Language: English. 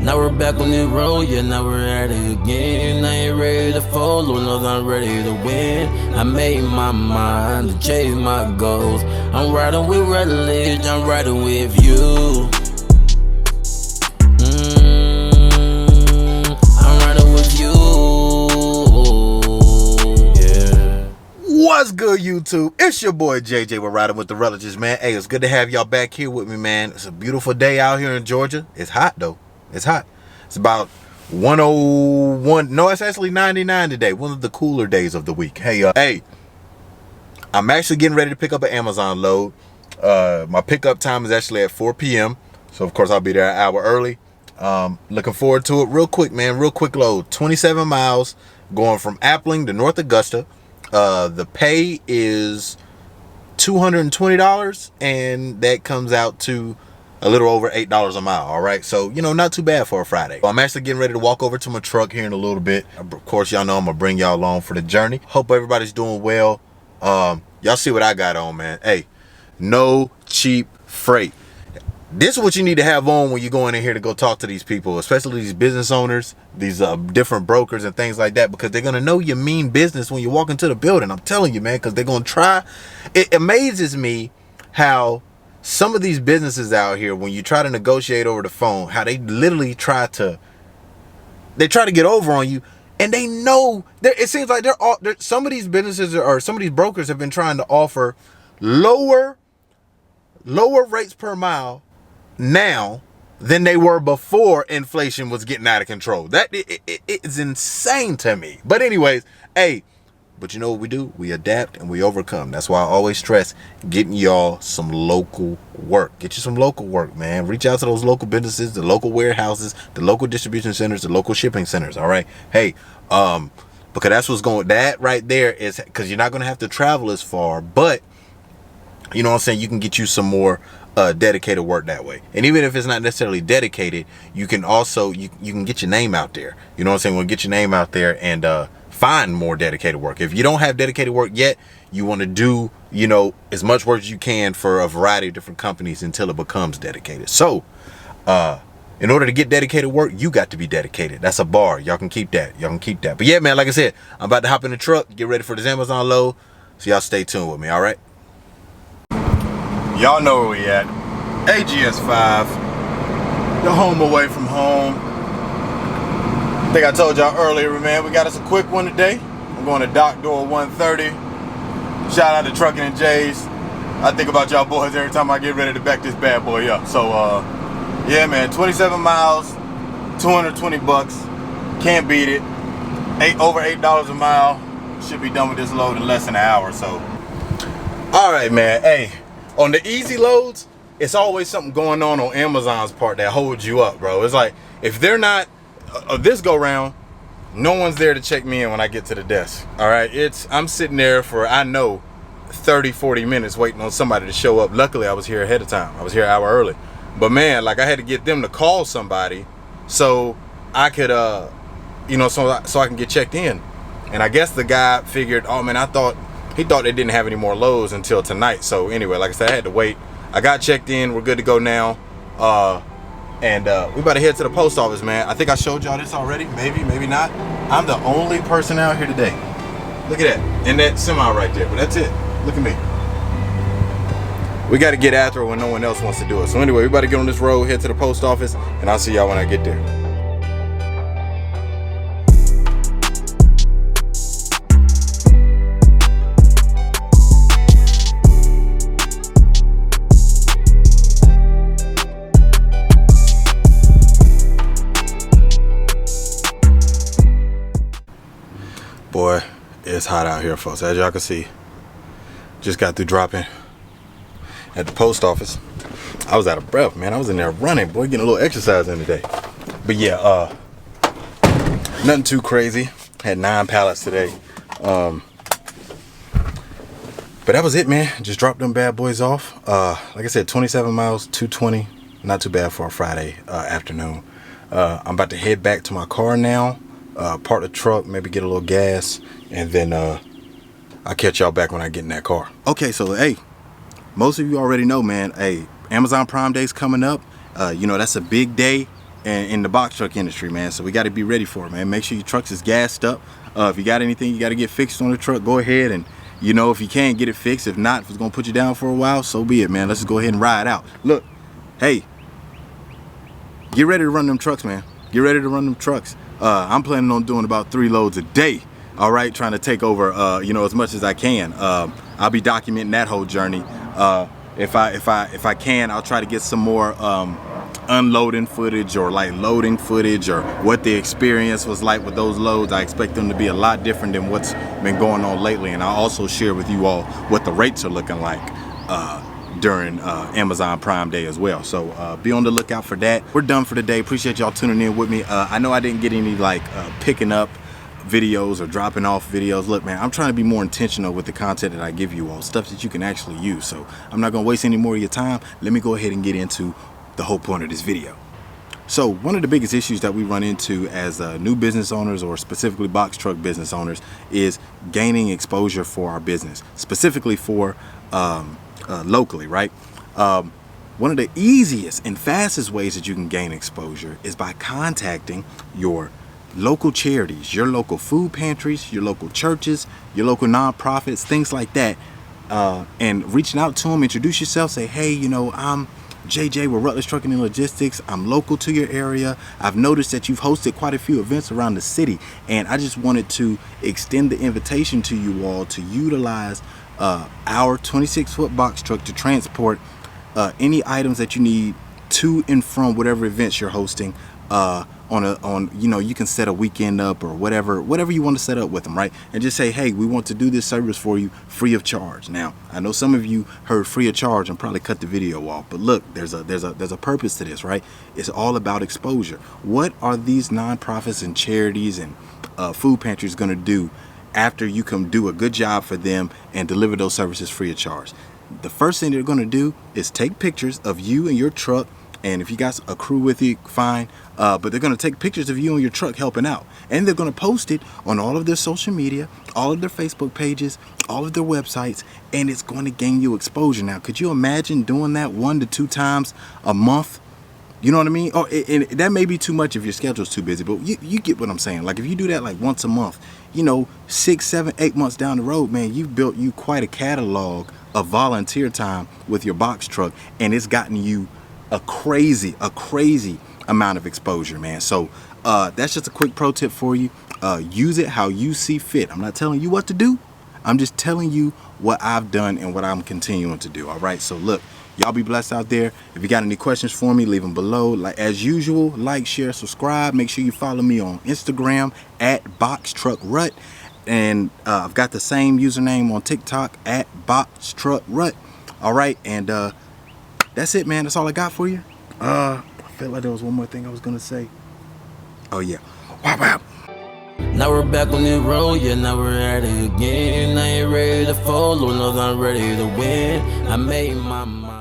Now we're back on the road, yeah, now we're at it again. I ain't ready to fold, Lord knows I'm ready to win. I made my mind to chase my goals. I'm riding with Rutledge, I'm riding with you. I'm riding with you. Yeah. What's good, YouTube? It's your boy JJ. We're riding with the Rutledges, man. Hey, it's good to have y'all back here with me, man. It's a beautiful day out here in Georgia. It's hot though. It's hot. It's about 101. No, it's actually 99 today. One of the cooler days of the week. Hey, I'm actually getting ready to pick up an Amazon load. My pickup time is actually at 4 p.m. So of course I'll be there an hour early. Looking forward to it. Real quick, man. Real quick load. 27 miles going from Appling to North Augusta. The pay is $220, and that comes out to a little over $8 a mile. All right, so not too bad for a Friday. I'm actually getting ready to walk over to my truck here in a little bit. Of course, y'all know I'm gonna bring y'all along for the journey. Hope everybody's doing well. Y'all see what I got on, man. Hey, no cheap freight. This is what you need to have on when you go in here to go talk to these people, especially these business owners, these different brokers and things like that, because they're going to know you mean business when you walk into the building. I'm telling you, man, because they're going to try. It amazes me how some of these businesses out here, when you try to negotiate over the phone, how they literally try to get over on you. And they know, it seems like some of these businesses or some of these brokers have been trying to offer lower rates per mile now than they were before inflation was getting out of control. That it's insane to me. But anyways, hey, but you know what we do? We adapt and we overcome. That's why I always stress getting y'all some local work. Get you some local work, man. Reach out to those local businesses, the local warehouses, the local distribution centers, the local shipping centers. All right. Hey, because that's what's going. That right there is because you're not going to have to travel as far, but you know what I'm saying? You can get you some more dedicated work that way. And even if it's not necessarily dedicated, you can also you can get your name out there. You know what I'm saying? We'll get your name out there and find more dedicated work. If you don't have dedicated work yet, you want to do as much work as you can for a variety of different companies until it becomes dedicated. So in order to get dedicated work, you got to be dedicated. That's a bar. Y'all can keep that. But yeah, man, like I said, I'm about to hop in the truck, get ready for this Amazon load. So y'all stay tuned with me. All right. Y'all know where we at. AGS 5, the home away from home. I think I told y'all earlier, man, we got us a quick one today. I'm going to dock door 130. Shout out to Trucking and J's. I think about y'all boys every time I get ready to back this bad boy up. So, yeah, man, 27 miles, 220 bucks. Can't beat it. Over $8 a mile. Should be done with this load in less than an hour. So, all right, man. Hey. On the easy loads, it's always something going on Amazon's part that holds you up, bro. It's like, if they're not, this go round, no one's there to check me in when I get to the desk. All right, I'm sitting there for, I know, 30, 40 minutes waiting on somebody to show up. Luckily, I was here ahead of time. I was here an hour early. But man, like I had to get them to call somebody so I could, so I can get checked in. And I guess the guy figured, oh man, he thought they didn't have any more loads until tonight. So anyway, like I said, I had to wait. I got checked in. We're good to go now. And we about to head to the post office, man. I think I showed y'all this already. Maybe not. I'm the only person out here today. Look at that. And that semi right there. But that's it. Look at me. We got to get after it when no one else wants to do it. So anyway, we about to get on this road, head to the post office, and I'll see y'all when I get there. Boy, it's hot out here, folks. As y'all can see, just got through dropping at the post office. I was out of breath, man. I was in there running, boy, getting a little exercise in today. But yeah, nothing too crazy. Had 9 pallets today. But that was it, man. Just dropped them bad boys off. Like I said, 27 miles, 220. Not too bad for a Friday afternoon. I'm about to head back to my car now. Park the truck, maybe get a little gas, and then I'll catch y'all back when I get in that car. Okay, so hey, most of you already know, man. Hey, Amazon Prime Day's coming up. That's a big day. in the box truck industry, man. So we got to be ready for it, man. Make sure your trucks is gassed up. If you got anything you got to get fixed on the truck, go ahead and, you know, if you can, get it fixed. If not, if it's gonna put you down for a while, so be it, man. Let's just go ahead and ride out. Look, hey, get ready to run them trucks, man. Get ready to run them trucks. I'm planning on doing about 3 loads a day. All right, trying to take over, you know, as much as I can. I'll be documenting that whole journey. If I can, I'll try to get some more unloading footage or like loading footage or what the experience was like with those loads. I expect them to be a lot different than what's been going on lately, and I'll also share with you all what the rates are looking like during Amazon Prime Day as well. So be on the lookout for that. We're done for the day. Appreciate y'all tuning in with me. I know I didn't get any like picking up videos or dropping off videos. Look, man, I'm trying to be more intentional with the content that I give you all, stuff that you can actually use. So I'm not gonna waste any more of your time. Let me go ahead and get into the whole point of this video. So one of the biggest issues that we run into as new business owners, or specifically box truck business owners, is gaining exposure for our business, specifically for locally, right? One of the easiest and fastest ways that you can gain exposure is by contacting your local charities, your local food pantries, your local churches, your local nonprofits, things like that, and reaching out to them. Introduce yourself, say, hey, you know, I'm JJ with Rutledge Trucking and Logistics. I'm local to your area. I've noticed that you've hosted quite a few events around the city, and I just wanted to extend the invitation to you all to utilize our 26-foot box truck to transport any items that you need to and from whatever events you're hosting. You know, you can set a weekend up or whatever you want to set up with them, right? And just say, hey, we want to do this service for you free of charge. Now, I know some of you heard free of charge and probably cut the video off, but look, there's a purpose to this, right? It's all about exposure. What are these nonprofits and charities and food pantries going to do after you come do a good job for them and deliver those services free of charge? The first thing they're going to do is take pictures of you and your truck. And if you got a crew with you, fine. But they're going to take pictures of you and your truck helping out. And they're going to post it on all of their social media, all of their Facebook pages, all of their websites, and it's going to gain you exposure. Now, could you imagine doing that 1 to 2 times a month? You know what I mean? Oh, and that may be too much if your schedule's too busy, but you get what I'm saying. Like if you do that like once a month, you know, 6, 7, 8 months down the road, man, you've built you quite a catalog of volunteer time with your box truck, and it's gotten you a crazy amount of exposure, man. So that's just a quick pro tip for you. Use it how you see fit. I'm not telling you what to do. I'm just telling you what I've done and what I'm continuing to do. All right. So look, y'all be blessed out there. If you got any questions for me, leave them below. Like as usual, like, share, subscribe. Make sure you follow me on Instagram at BoxTruckRut. And I've got the same username on TikTok at BoxTruckRut. All right. And that's it, man. That's all I got for you. I felt like there was one more thing I was gonna say. Oh yeah. Wow. Now we're back on the road, yeah, now we're at it again. I ain't ready to fall, Lord knows I'm ready to win. I made my mind.